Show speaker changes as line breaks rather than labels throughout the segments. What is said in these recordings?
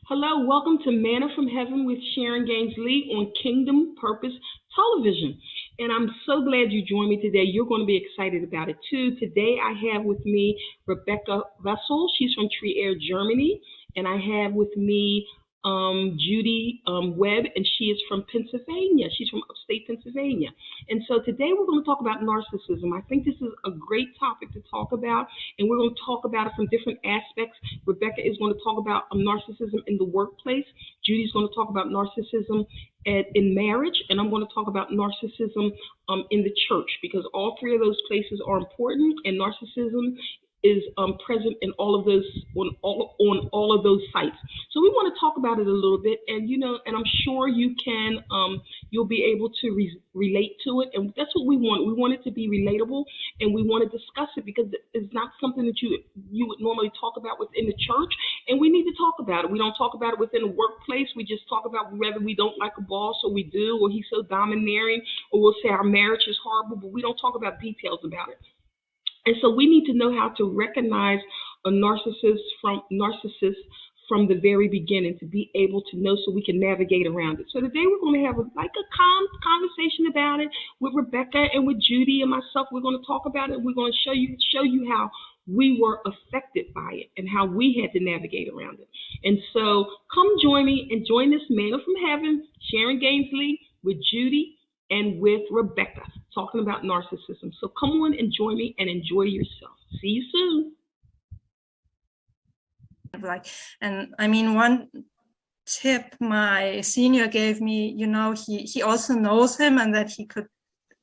Hello, welcome to Manna from Heaven with Sharon Lee on Kingdom Purpose Television. And I'm so glad you joined me today. You're going to be excited about it too. Today I have with me Rebecca Vessel. She's from Trier, Germany. And I have with me Judy Webb, and she is from Pennsylvania. She's from upstate Pennsylvania. And so today we're going to talk about narcissism. I think this is a great topic to talk about, and we're going to talk about it from different aspects. Rebecca is going to talk about narcissism in the workplace. Judy's going to talk about narcissism in marriage, and I'm going to talk about narcissism in the church, because all three of those places are important, and narcissism is present in all of those on all of those sites. So we want to talk about it a little bit, and and I'm sure you can you'll be able to relate to it, and that's what we want. We want it to be relatable, and we want to discuss it because it's not something that you would normally talk about within the church, and we need to talk about it. We don't talk about it within the workplace. We just talk about whether we don't like a boss or we do, or he's so domineering, or we'll say our marriage is horrible, but we don't talk about details about it. And so we need to know how to recognize a narcissist from the very beginning, to be able to know so we can navigate around it. So today we're going to have a calm conversation about it with Rebecca and with Judy and myself. We're going to talk about it. We're going to show you how we were affected by it and how we had to navigate around it. And so come join me and join this Manna from Heaven, Sharon Lee, with Judy and with Rebecca, talking about narcissism. So come on and join me and enjoy yourself. See you soon.
And I mean, one tip my senior gave me, he also knows him, and that he could,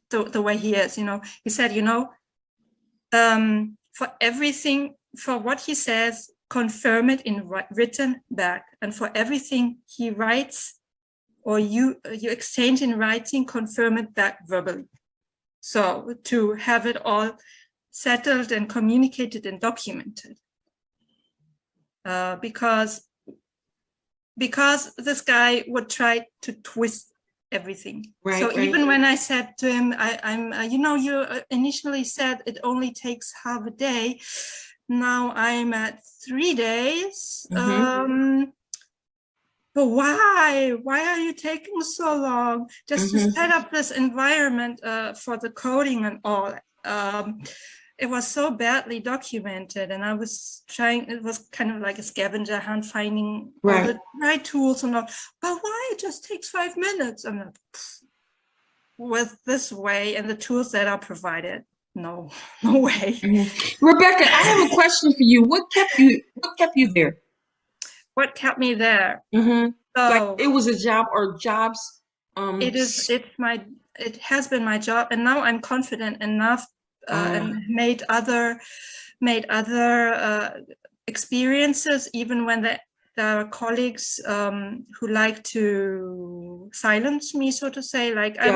the way he is, he said, for everything, for what he says, confirm it in written back, and for everything he writes or you exchange in writing, confirm it back verbally. So to have it all settled and communicated and documented. Because this guy would try to twist everything. Right, so even when I said to him, you initially said it only takes half a day. Now I'm at 3 days. But why are you taking so long just to set up this environment for the coding and all? It was so badly documented, and I was trying, it was kind of like a scavenger hunt, finding all the right tools and all. But why? It just takes 5 minutes. I'm like, with this way and the tools that are provided, no way.
Rebecca, I have a question for you. What kept you there?
What kept me there?
So like it was a job or jobs.
It has been my job, and now I'm confident enough and made other experiences, even when there are colleagues who like to silence me, so to say. Like I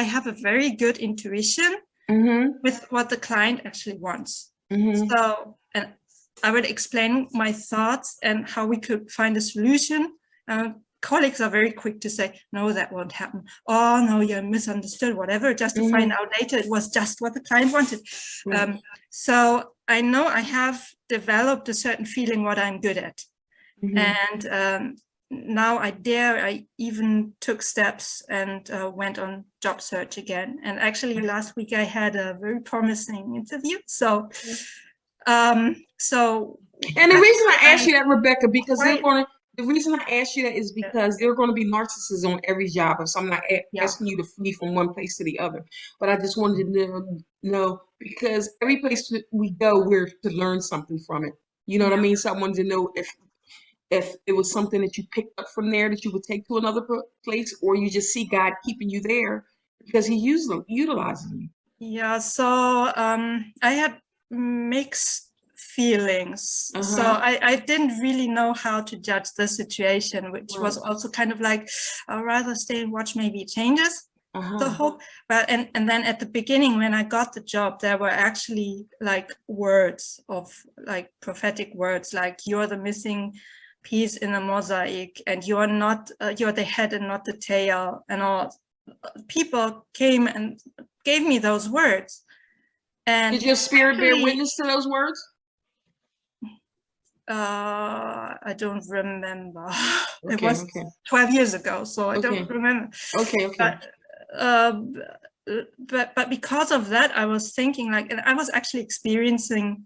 have a very good intuition with what the client actually wants. So, and I would explain my thoughts and how we could find a solution. Colleagues are very quick to say, no, that won't happen. Oh, no, you misunderstood, whatever, just to find out later it was just what the client wanted. So I know I have developed a certain feeling what I'm good at. And now I even took steps and went on job search again. And actually last week I had a very promising interview. So and
the reason I asked you that, Rebecca, because the reason I asked you that is because there are going to be narcissists on every job. So I'm not asking you to flee from one place to the other, but I just wanted to know, because every place we go, we're to learn something from it. You know what I mean? So I wanted to know if it was something that you picked up from there that you would take to another place, or you just see God keeping you there because He utilizing you.
Yeah. So I had mixed feelings. So I didn't really know how to judge the situation, which was also kind of like, I'd rather stay and watch, maybe it changes. The hope. But and then at the beginning, when I got the job, there were actually like words of like prophetic words, like you're the missing piece in a mosaic, and you're the head and not the tail, and all. People came and gave me those words. And
did your spirit bear witness to those words?
I don't remember.
Okay,
It was
okay.
12 years ago, so I
Okay.
don't remember.
Okay, okay.
But because of that, I was thinking like, and I was actually experiencing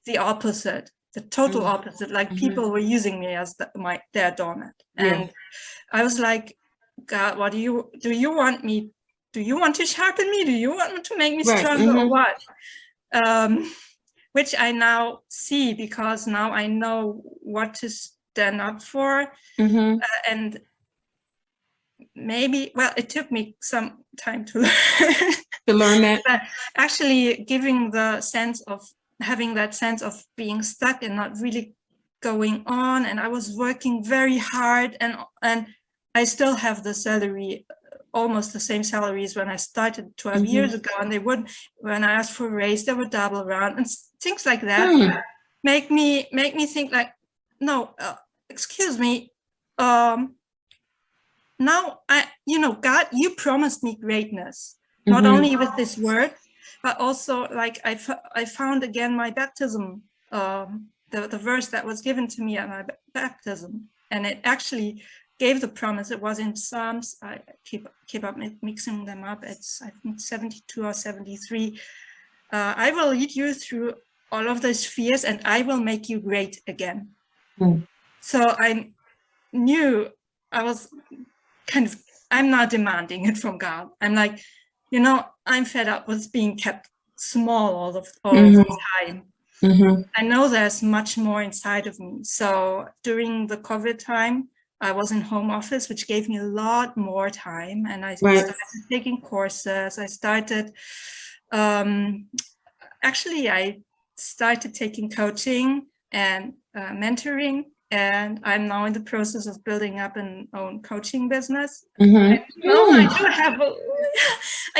the opposite, the total opposite. Like people were using me as their doormat, and I was like, God, what do you want me? Do you want to sharpen me? Do you want to make me stronger or what? Which I now see, because now I know what to stand up for. And maybe, well, it took me some time to learn.
To learn that.
But actually giving the sense of having that sense of being stuck and not really going on. And I was working very hard, and I still have the salary, almost the same salaries when I started 12 years ago, and they would, when I asked for a raise, they would double around, and things like that make me think like, no, excuse me, now God, you promised me greatness, not only with this word, but also like I found again my baptism, the verse that was given to me at my baptism, and it actually gave the promise. It was in Psalms. I keep up mixing them up. It's, I think, 72 or 73. I will lead you through all of those fears, and I will make you great again. So I knew I was kind of, I'm not demanding it from God. I'm like, I'm fed up with being kept small all the time. I know there's much more inside of me. So during the COVID time, I was in home office, which gave me a lot more time. And I started taking courses. I started, actually, I started taking coaching and mentoring. And I'm now in the process of building up an own coaching business. I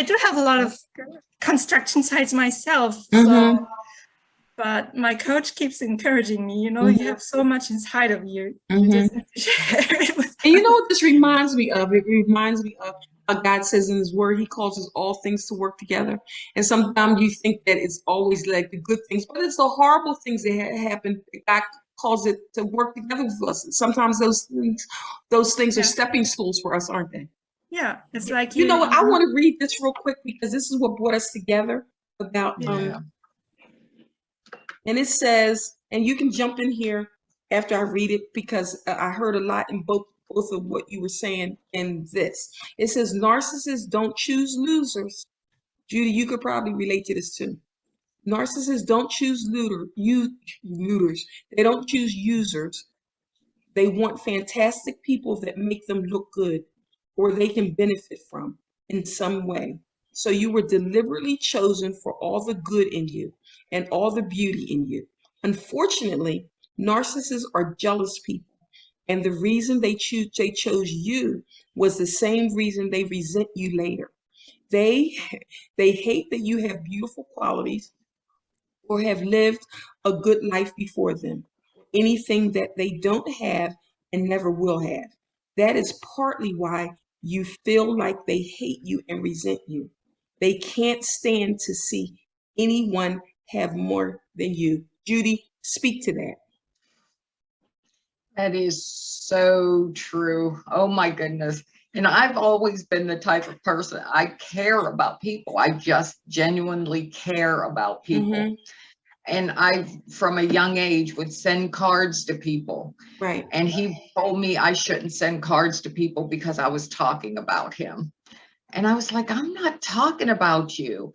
do have a lot of construction sites myself. So, but my coach keeps encouraging me, you have so much inside of you. You just need to share it with
And you know what this reminds me of? It reminds me of what God says in his word. He calls us all things to work together. And sometimes you think that it's always like the good things, but it's the horrible things that happen. God calls it to work together with us. Sometimes those things are stepping stools for us, aren't they?
Yeah, it's like
you know what? I want to read this real quick, because this is what brought us together about and it says, and you can jump in here after I read it, because I heard a lot in both of what you were saying in this. It says, narcissists don't choose losers. Judy, you could probably relate to this too. Narcissists don't choose looters. They don't choose users. They want fantastic people that make them look good or they can benefit from in some way. So you were deliberately chosen for all the good in you and all the beauty in you. Unfortunately, narcissists are jealous people. And the reason they chose you was the same reason they resent you later. They hate that you have beautiful qualities or have lived a good life before them. Anything that they don't have and never will have. That is partly why you feel like they hate you and resent you. They can't stand to see anyone have more than you. Judy, speak to that.
That is so true. Oh my goodness. And I've always been the type of person, I care about people. I just genuinely care about people. And I, from a young age, would send cards to people.
Right.
And he told me I shouldn't send cards to people because I was talking about him. And I was like, I'm not talking about you.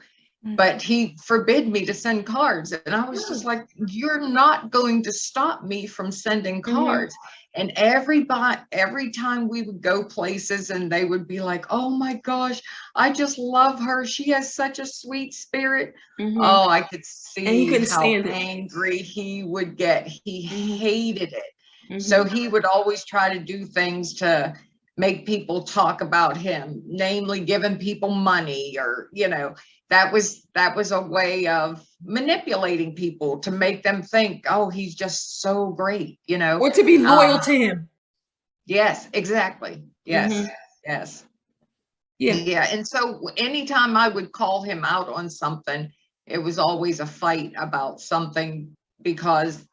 But he forbid me to send cards. And I was just like, you're not going to stop me from sending cards. And every time we would go places and they would be like, oh my gosh, I just love her. She has such a sweet spirit. Oh, I could see how angry he would get. He hated it. So he would always try to do things to make people talk about him, namely giving people money, or, that was a way of manipulating people to make them think, oh, he's just so great,
or to be loyal to him.
Yes, exactly. Yes. Yes. Yeah. And so anytime I would call him out on something, it was always a fight about something, because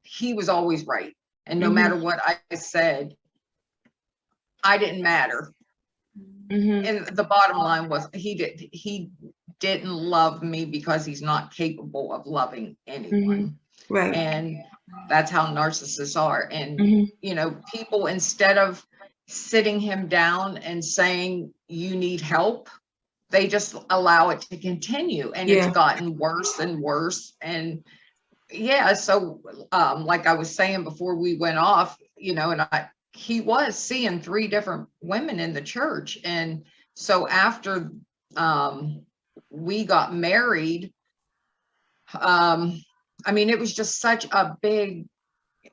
he was always right. And no matter what I said, I didn't matter. And the bottom line was he didn't love me because he's not capable of loving anyone.
Right.
And that's how narcissists are. And, you know, people, instead of sitting him down and saying, you need help, they just allow it to continue. And it's gotten worse and worse. And yeah, so like I was saying before we went off, you know, and he was seeing 3 different women in the church. And so after we got married, I mean, it was just such a big.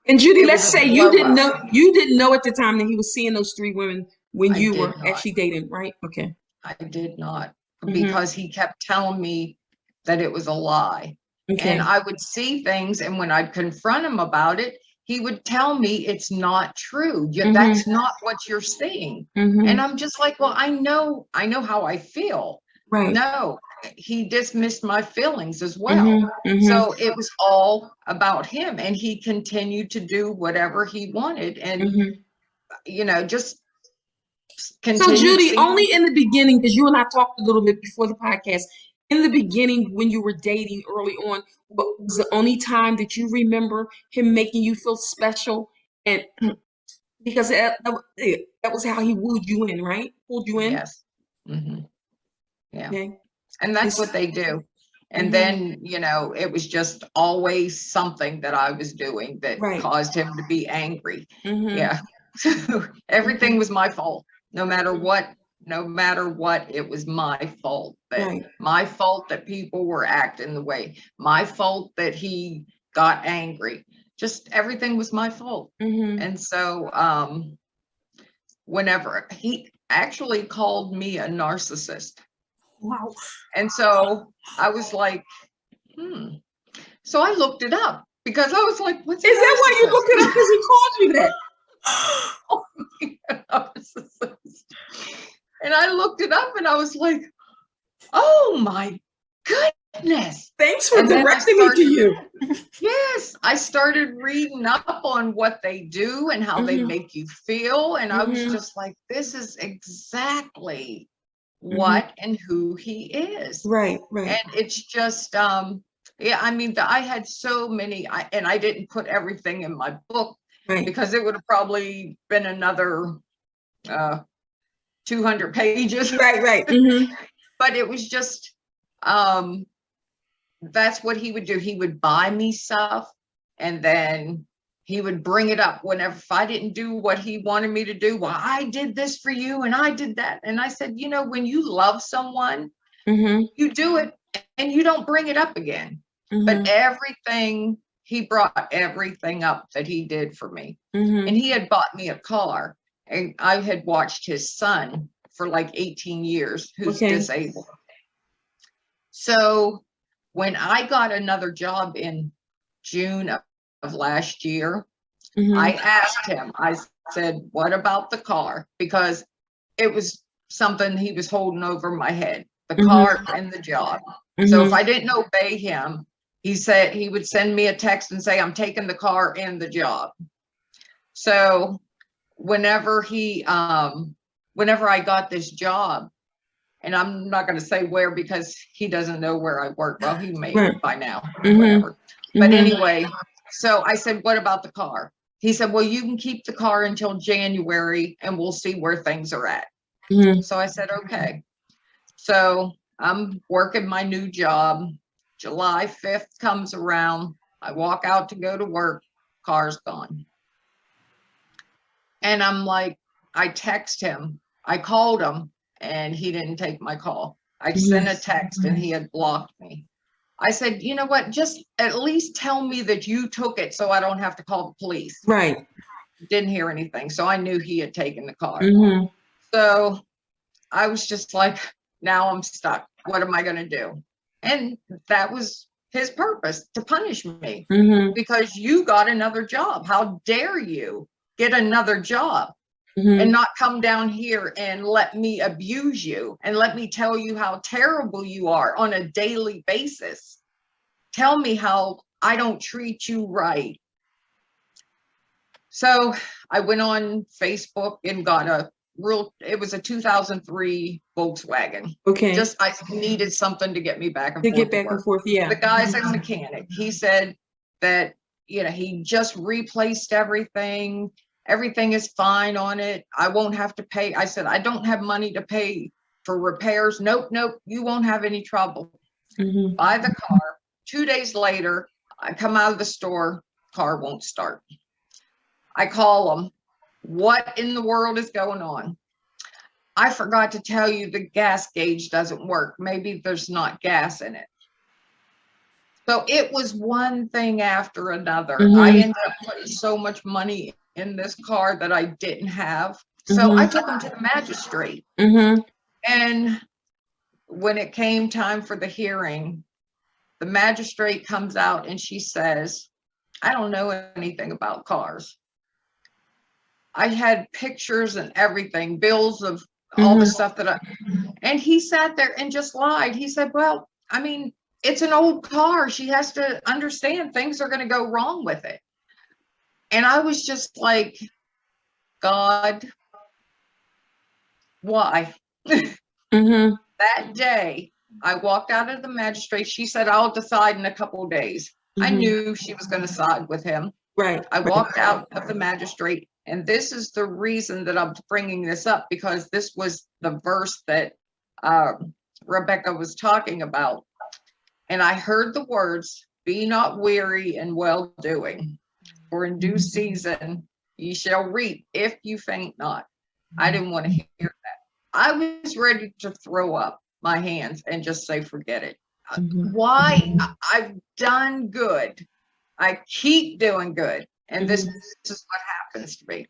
And Judy, let's say you didn't know at the time that he was seeing those 3 women when you were actually dating, right? Okay.
I did not, because he kept telling me that it was a lie. Okay. And I would see things, and when I'd confront him about it, he would tell me it's not true. That's not what you're seeing. And I'm just like, well, I know how I feel. Right. No, he dismissed my feelings as well. So it was all about him, and he continued to do whatever he wanted. And, you know, just continue.
So Judy, only in the beginning, because you and I talked a little bit before the podcast, in the beginning, when you were dating early on, what was the only time that you remember him making you feel special? And because that was how he wooed you in, right? Pulled you in?
Yes. Yeah. Okay. And that's what they do. And then, you know, it was just always something that I was doing that caused him to be angry. Yeah. So everything was my fault. No matter what, it was my fault. My fault that people were acting the way. My fault that he got angry. Just everything was my fault. And so whenever he actually called me a narcissist.
Wow.
And so I was like, So I looked it up because I was like, what's
Is that why you looked it up? Because he called you that?
And I looked it up and I was like, oh my goodness.
Thanks for directing me to you.
Yes, I started reading up on what they do and how they make you feel. And I was just like, this is exactly what and who he is.
Right.
And it's just, yeah, I mean, I had so many, and I didn't put everything in my book because it would have probably been another 200 pages.
Right.
But it was just, that's what he would do. He would buy me stuff, and then he would bring it up whenever, if I didn't do what he wanted me to do. Well, I did this for you and I did that. And I said, you know, when you love someone, you do it and you don't bring it up again. But he brought everything up that he did for me. And he had bought me a car, and I had watched his son for like 18 years who's disabled. So when I got another job in June of last year, I asked him, I said, what about the car? Because it was something he was holding over my head, the car and the job. So if I didn't obey him, he said he would send me a text and say, I'm taking the car and the job. So whenever I got this job, and I'm not going to say where because he doesn't know where I work. Well, he may by now, whatever. But anyway, so I said, what about the car? He said, well, you can keep the car until January and we'll see where things are at. So I said, okay. So I'm working my new job. July 5th comes around. I walk out to go to work. Car's gone. And I'm like, I text him. I called him and he didn't take my call. I sent a text and he had blocked me. I said, you know what? Just at least tell me that you took it so I don't have to call the police.
Right.
Didn't hear anything. So I knew he had taken the car. So I was just like, now I'm stuck. What am I going to do? And that was his purpose, to punish me because you got another job. How dare you get another job and not come down here and let me abuse you and let me tell you how terrible you are on a daily basis. Tell me how I don't treat you right. So I went on Facebook and got it was a 2003 Volkswagen.
Okay.
Just, I needed something to get me back and
To
forth
get back
to work.
and forth, yeah.
The guy's a mechanic. He said that, he just replaced everything. Everything is fine on it. I won't have to pay. I said, I don't have money to pay for repairs. Nope. You won't have any trouble. Buy the car. 2 days later, I come out of the store, car won't start. I call them. What in the world is going on? I forgot to tell you the gas gauge doesn't work. Maybe there's not gas in it. So it was one thing after another. I ended up putting so much money in this car that I didn't have. So I took him to the magistrate. And when it came time for the hearing, the magistrate comes out and she says, I don't know anything about cars. I had pictures and everything, bills of all the stuff that and he sat there and just lied. He said, well, I mean, it's an old car. She has to understand things are going to go wrong with it. And I was just like, God, why? That day, I walked out of the magistrate. She said, I'll decide in a couple of days. I knew she was going to side with him.
Right.
I walked out of the magistrate. And this is the reason that I'm bringing this up, because this was the verse that Rebecca was talking about. And I heard the words, be not weary in well doing, for in due season ye shall reap if you faint not. I didn't want to hear that. I was ready to throw up my hands and just say, forget it. Why? I've done good. I keep doing good. And this is what happens to me.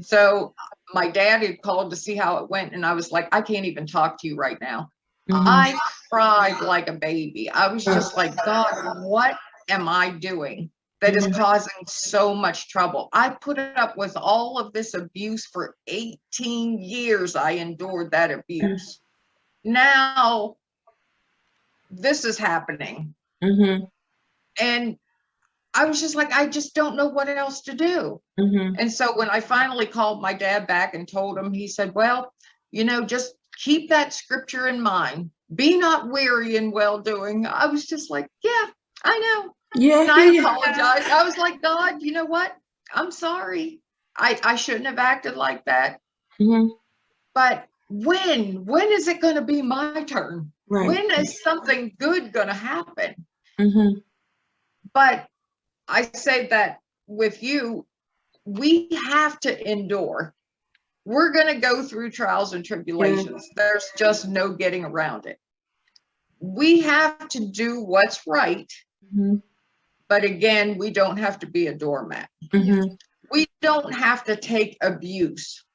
So my dad had called to see how it went. And I was like, I can't even talk to you right now. I cried like a baby. I was just like, God, what am I doing that is causing so much trouble? I put up with all of this abuse for 18 years. I endured that abuse. Now this is happening. And I was just like, I just don't know what else to do. And so when I finally called my dad back and told him, he said, well, just keep that scripture in mind. Be not weary in well doing. I was just like, yeah, I know.
Yeah.
And I apologized. I was like, God, you know what? I'm sorry. I shouldn't have acted like that. But when is it going to be my turn? Right. When is something good going to happen? But I say that with you, we have to endure. We're going to go through trials and tribulations. There's just no getting around it. We have to do what's right. But again, we don't have to be a doormat. We don't have to take abuse.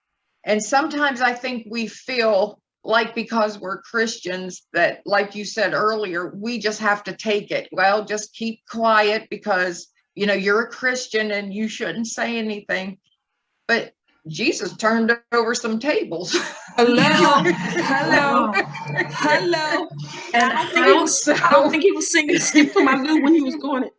And sometimes I think we feel like because we're Christians that, like you said earlier, we just have to take it. Well, just keep quiet because, you're a Christian and you shouldn't say anything. But Jesus turned over some tables.
Hello. And I don't think he was singing "Skip to My Lou" when he was doing it.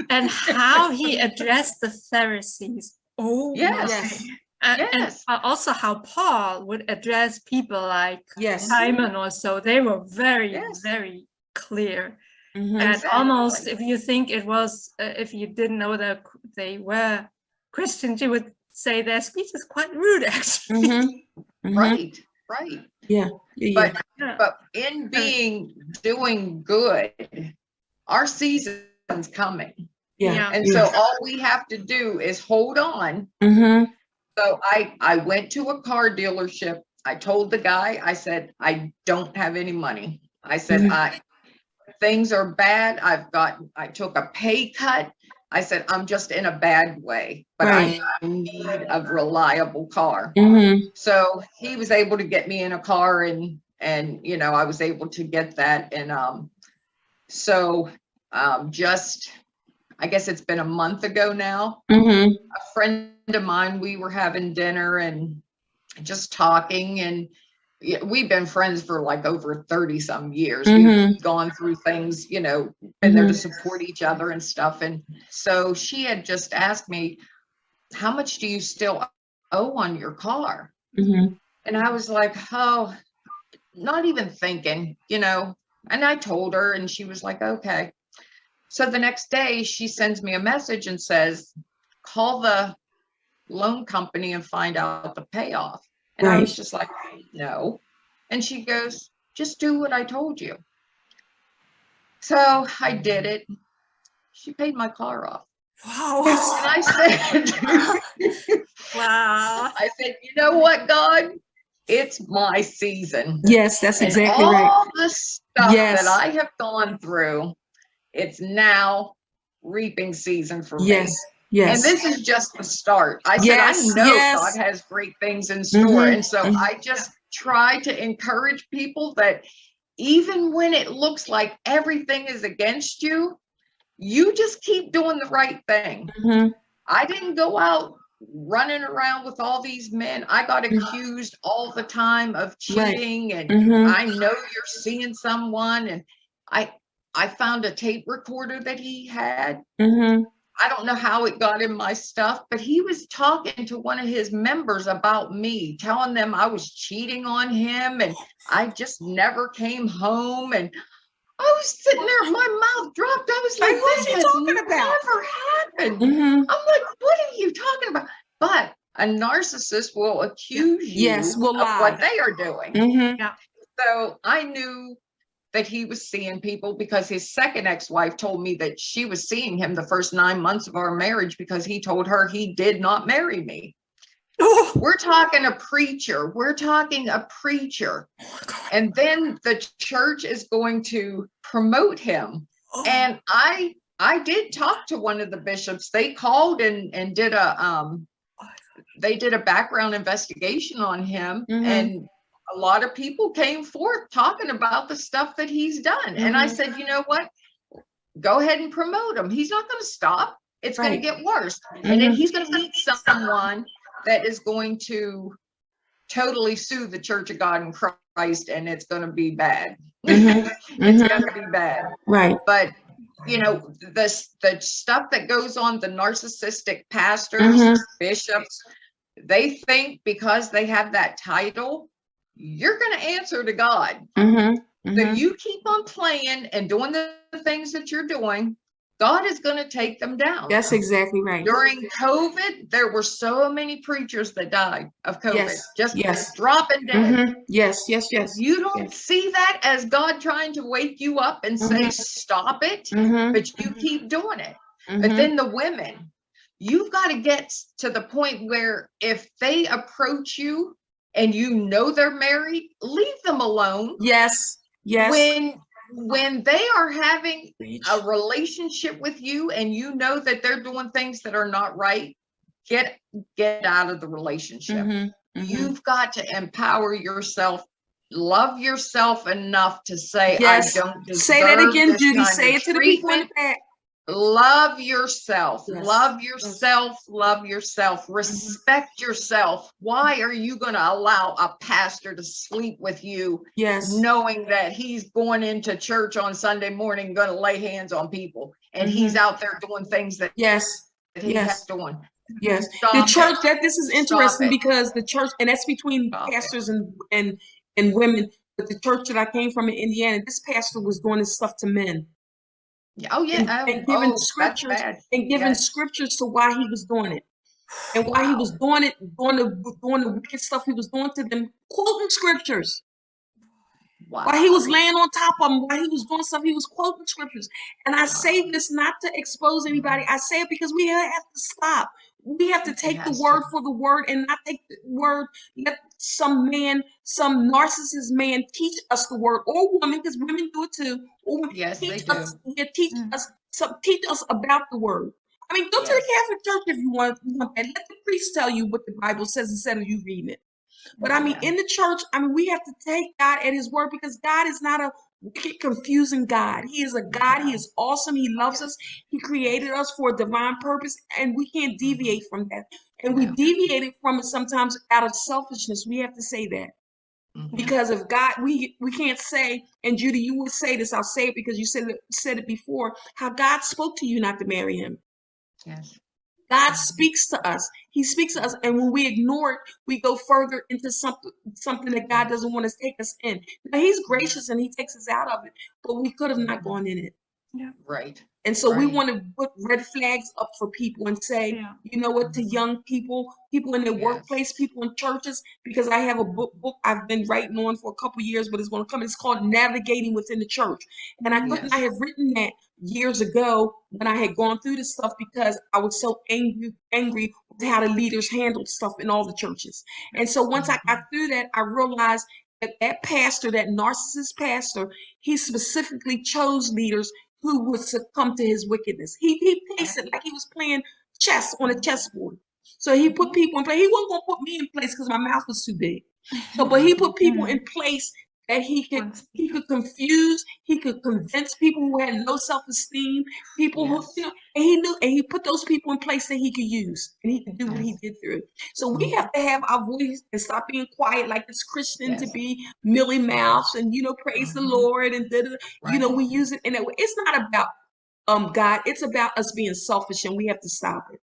And how he addressed the Pharisees. Oh,
yes.
And also how Paul would address people like Simon or so. They were very, very clear. And almost, if you think it was, if you didn't know that they were Christians, you would say their speech is quite rude, actually.
Right.
Yeah.
But in doing good, our season's coming. And so all we have to do is hold on. So I went to a car dealership. I told the guy, I said, I don't have any money. I said, things are bad. I took a pay cut. I said, I'm just in a bad way, but I need a reliable car. So he was able to get me in a car and I was able to get that. And just, I guess it's been a month ago now, a friend of mine, we were having dinner and just talking, and we've been friends for like over 30 some years. We've gone through things, been there to support each other and stuff. And so she had just asked me, how much do you still owe on your car?
Mm-hmm.
And I was like, oh, not even thinking, you know. And I told her, and she was like, okay. So the next day she sends me a message and says, call the loan company and find out the payoff. And I
Right.
was just like, no. And she goes, just do what I told you. So I did it. She paid my car off.
Wow.
And I said,
Wow.
I said, you know what, God? It's my season.
Yes, that's
And
exactly right.
all the stuff
Yes.
that I have gone through, it's now reaping season for
Yes.
me.
Yes.
And this is just the start. I said,
Yes.
I know
Yes.
God has great things in store.
Mhm,
And so
mhm.
I just try to encourage people that even when it looks like everything is against you, you just keep doing the right thing.
Mhm.
I didn't go out running around with all these men. I got accused all the time of cheating, and
Mhm.
I know you're seeing someone. And I found a tape recorder that he had.
Mhm.
I don't know how it got in my stuff, but he was talking to one of his members about me, telling them I was cheating on him and I just never came home. And I was sitting there, my mouth dropped. I was like,
Like, what's
this
he
has
talking about?
never happened.
Mhm.
I'm like, what are you talking about? But a narcissist will accuse you
Yes, will
of what
lie.
they are doing.
Mhm.
So I knew that he was seeing people because his second ex-wife told me that she was seeing him the first 9 months of our marriage because he told her he did not marry me.
Oh,
We're talking a preacher. We're talking a preacher. And then the church is going to promote him. And I did talk to one of the bishops. They called and did a background investigation on him.
Mhm.
And a lot of people came forth talking about the stuff that he's done. And I
Mhm.
said, you know what? Go ahead and promote him. He's not going to stop. It's going
Right.
to get worse. And then
Mhm.
he's going to meet someone that is going to totally sue the Church of God in Christ, and it's going to be bad.
Mhm.
It's
Mhm.
going to be bad.
Right.
But you know, the stuff that goes on, the narcissistic pastors,
Mhm.
bishops, they think because they have that title, you're going to answer to God.
Mhm.
So
Mhm.
you keep on playing and doing the things that you're doing, God is going to take them down.
That's exactly right.
During COVID, there were so many preachers that died of COVID,
Yes.
just
Yes.
dropping dead.
Mhm. Yes. Yes. Yes.
You don't
Yes.
see that as God trying to wake you up and say, stop it,
Mhm.
but you keep doing it. But
Mhm.
then the women, you've got to get to the point where if they approach you and you know they're married, leave them alone.
Yes. Yes.
When they are having a relationship with you and you know that they're doing things that are not right, get out of the relationship.
Mhm. Mhm.
You've got to empower yourself, love yourself enough to say,
Yes.
I don't deserve
Say that again,
this
Judy.
kind
Say
of
it to the people in
treatment.
the back.
Love yourself.
Yes.
Love yourself. Love yourself. Respect yourself. Why are you going to allow a pastor to sleep with you,
Yes.
knowing that he's going into church on Sunday morning, going to lay hands on people, and he's out there doing things that
Yes.
he
Yes.
has doing?
Yes.
Stop
The church,
it.
that this is
Stop
interesting
it.
because the church, and that's between
Stop it.
pastors and women, but the church that I came from in Indiana, this pastor was doing this stuff to men.
Oh yeah.
And giving
That's
scriptures
bad.
and giving
Yes.
scriptures to why he was doing it. And why he was doing it, doing the wicked stuff he was doing to them, quoting scriptures.
Wow.
While he was laying on top of them, while he was doing stuff, he was quoting scriptures. And I say this not to expose anybody. I say it because we have to stop. We have to take the word for the word and not take the word. Let some man, some narcissist man teach us the word, or woman, because women do it too. Or
Yes,
teach
they do.
us, teach us about the word. I mean, go to the Catholic Church if you want that. Let the priest tell you what the Bible says instead of you reading it. But I mean, in the church, I mean, we have to take God at his word because God is not a wicked, confusing God. He is a God. He is awesome. He loves us. He created us for a divine purpose, and we can't deviate from that. And we deviated from it sometimes out of selfishness. We have to say that. Because of God, we can't say, and Judy, you would say this, I'll say it because you said it before, how God spoke to you not to marry him.
Yes.
God speaks to us. He speaks to us, and when we ignore it, we go further into something that God doesn't want to take us in. Now, He's gracious and He takes us out of it, but we could have not gone in it.
Yeah.
Right.
And so we
Right.
want to put red flags up for people and say,
Yeah.
you know what, to young people, people in their
Yes.
workplace, people in churches, because I have a book I've been writing on for a couple years, but it's going to come. It's called Navigating Within the Church. And I couldn't
Yes.
I have written that years ago when I had gone through this stuff because I was so angry with how the leaders handled stuff in all the churches. And so once I got through that, I realized that pastor, that narcissist pastor, he specifically chose leaders who would succumb to his wickedness. He placed it like he was playing chess on a chessboard. So he put people in place. He wasn't gonna put me in place because my mouth was too big. So, but he put people in place that he could confuse, he could convince people who had low self-esteem, people who,
Yes.
you know, and he knew, and he put those people in place that he could use, and he could do what he
Yes.
did through. So we have to have our voice and stop being quiet like this Christian to
Yes.
be Millie Mouse and, you know, praise the Lord and you know,
Right.
we use it in that way. It's not about God, it's about us being selfish, and we have to stop it.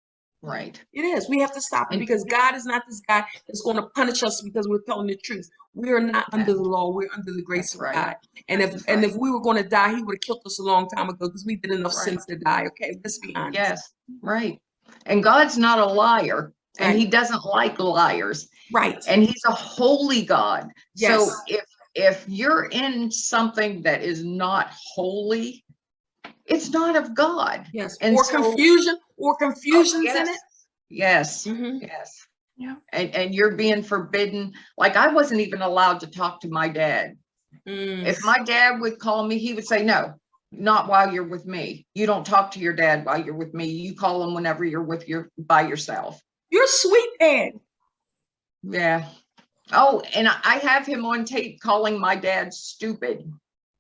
Right.
It is. We have to stop it
And
because God is not this guy that's going to punish us because we're telling the truth. We are not under the law. We're under the grace
That's
of
right.
God. And if
That's
and
right.
if we were going to die, He would have killed us a long time ago because we did enough
Right.
sins to die. Okay, let's be honest.
Yes. Right. And God's not a liar, and He
Right.
doesn't like liars.
Right.
And He's a holy God.
Yes.
So if you're in something that is not holy, it's not of God.
Yes.
And
Or
so,
confusion's in
yes.
it.
Yes.
Mhm.
Yes.
Yeah.
And you're being forbidden. Like, I wasn't even allowed to talk to my dad. If my dad would call me, he would say, no, not while you're with me. You don't talk to your dad while you're with me. You call him whenever you're by yourself.
You're sweet, Dad.
Yeah. Oh, and I have him on tape calling my dad stupid.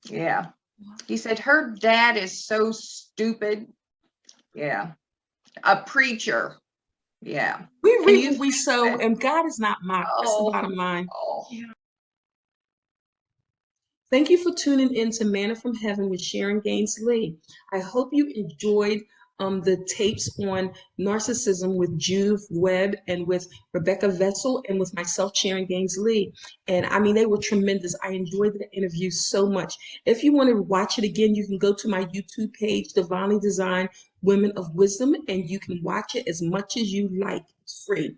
Yeah. He said, her dad is so stupid. Yeah. A preacher. Yeah.
We
Can
reap
you
what we
think
sow,
that?
and God is not mocked. That's the
Oh,
bottom line.
oh.
Yeah.
Thank you for tuning in to Manna from Heaven with Sharon Gaines Lee. I hope you enjoyed the tapes on narcissism with Juve Webb and with Rebecca Vetzel and with myself, Sharon Gaines Lee. And I mean, they were tremendous. I enjoyed the interview so much. If you want to watch it again, you can go to my YouTube page, Divinely Designed Women of Wisdom, and you can watch it as much as you like. It's free.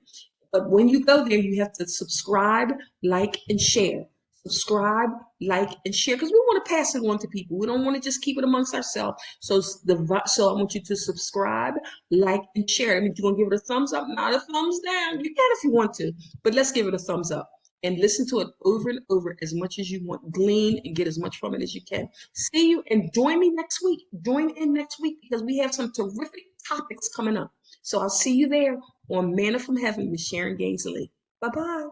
But when you go there, you have to subscribe, like, and share. Subscribe, like, and share, because we want to pass it on to people. We don't want to just keep it amongst ourselves. So I want you to subscribe, like, and share. I mean, you're going to give it a thumbs up, not a thumbs down. You can if you want to, but let's give it a thumbs up and listen to it over and over as much as you want. Glean and get as much from it as you can. See you and join me next week. Join in next week because we have some terrific topics coming up. So I'll see you there on Manna from Heaven with Sharon Gaines Lee. Bye-bye.